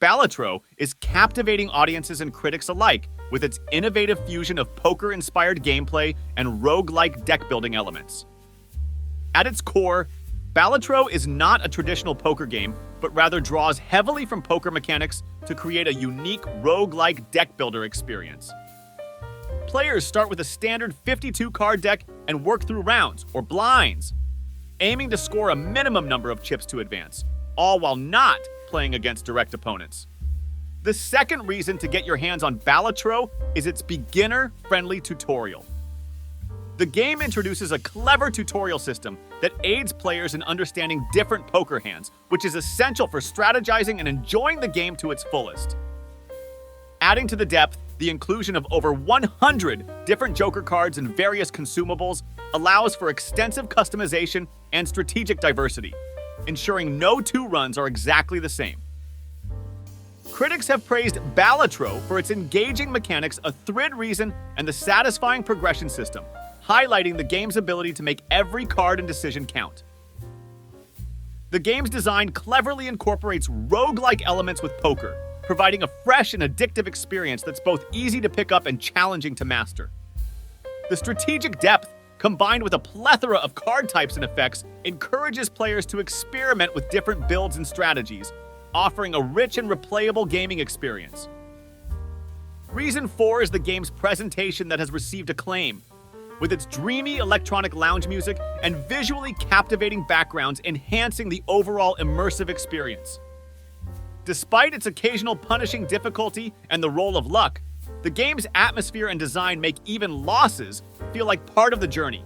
Balatro is captivating audiences and critics alike with its innovative fusion of poker-inspired gameplay and roguelike deck-building elements. At its core, Balatro is not a traditional poker game, but rather draws heavily from poker mechanics to create a unique roguelike deck-builder experience. Players start with a standard 52-card deck and work through rounds, or blinds, aiming to score a minimum number of chips to advance, all while not playing against direct opponents. The second reason to get your hands on Balatro is its beginner-friendly tutorial. The game introduces a clever tutorial system that aids players in understanding different poker hands, which is essential for strategizing and enjoying the game to its fullest. Adding to the depth, the inclusion of over 100 different Joker cards and various consumables allows for extensive customization and strategic diversity, ensuring no two runs are exactly the same. Critics have praised Balatro for its engaging mechanics, a thrid reason, and the satisfying progression system, highlighting the game's ability to make every card and decision count. The game's design cleverly incorporates roguelike elements with poker, providing a fresh and addictive experience that's both easy to pick up and challenging to master. The strategic depth, combined with a plethora of card types and effects, encourages players to experiment with different builds and strategies, offering a rich and replayable gaming experience. Reason 4 is the game's presentation that has received acclaim, with its dreamy electronic lounge music and visually captivating backgrounds enhancing the overall immersive experience. Despite its occasional punishing difficulty and the role of luck, the game's atmosphere and design make even losses feel like part of the journey,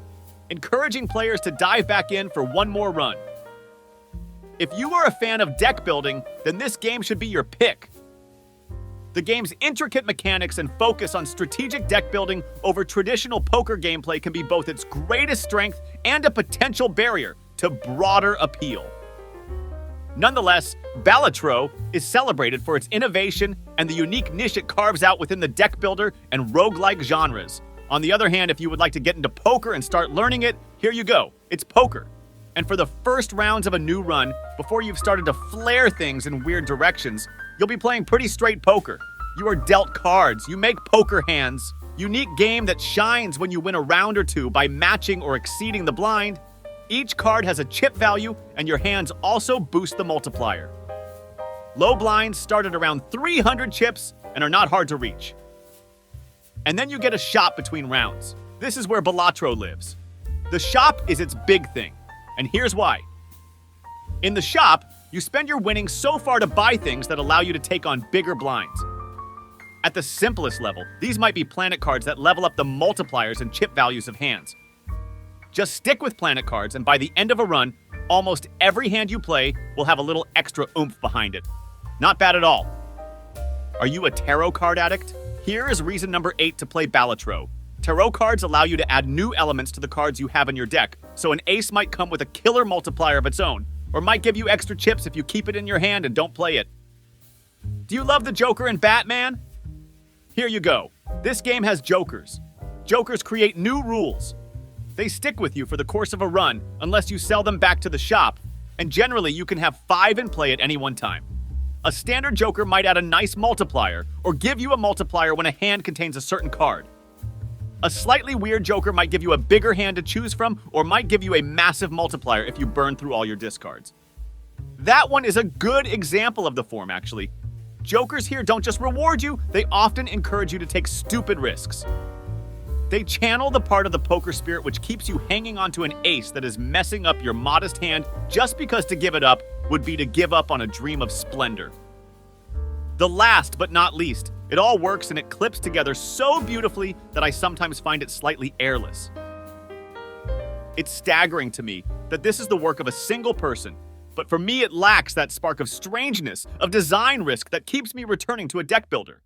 encouraging players to dive back in for one more run. If you are a fan of deck building, then this game should be your pick. The game's intricate mechanics and focus on strategic deck building over traditional poker gameplay can be both its greatest strength and a potential barrier to broader appeal. Nonetheless, Balatro is celebrated for its innovation and the unique niche it carves out within the deck builder and roguelike genres. On the other hand, if you would like to get into poker and start learning it, here you go. It's poker. And for the first rounds of a new run, before you've started to flare things in weird directions, you'll be playing pretty straight poker. You are dealt cards, you make poker hands. Unique game that shines when you win a round or two by matching or exceeding the blind. Each card has a chip value, and your hands also boost the multiplier. Low blinds start at around 300 chips and are not hard to reach. And then you get a shop between rounds. This is where Balatro lives. The shop is its big thing, and here's why. In the shop, you spend your winnings so far to buy things that allow you to take on bigger blinds. At the simplest level, these might be planet cards that level up the multipliers and chip values of hands. Just stick with planet cards, and by the end of a run, almost every hand you play will have a little extra oomph behind it. Not bad at all. Are you a tarot card addict? Here is reason number 8 to play Balatro. Tarot cards allow you to add new elements to the cards you have in your deck, so an ace might come with a killer multiplier of its own, or might give you extra chips if you keep it in your hand and don't play it. Do you love the Joker and Batman? Here you go. This game has Jokers. Jokers create new rules. They stick with you for the course of a run unless you sell them back to the shop, and generally you can have 5 in play at any one time. A standard Joker might add a nice multiplier, or give you a multiplier when a hand contains a certain card. A slightly weird Joker might give you a bigger hand to choose from, or might give you a massive multiplier if you burn through all your discards. That one is a good example of the form, actually. Jokers here don't just reward you, they often encourage you to take stupid risks. They channel the part of the poker spirit which keeps you hanging onto an ace that is messing up your modest hand just because to give it up would be to give up on a dream of splendor. The last but not least, it all works and it clips together so beautifully that I sometimes find it slightly airless. It's staggering to me that this is the work of a single person, but for me it lacks that spark of strangeness, of design risk that keeps me returning to a deck builder.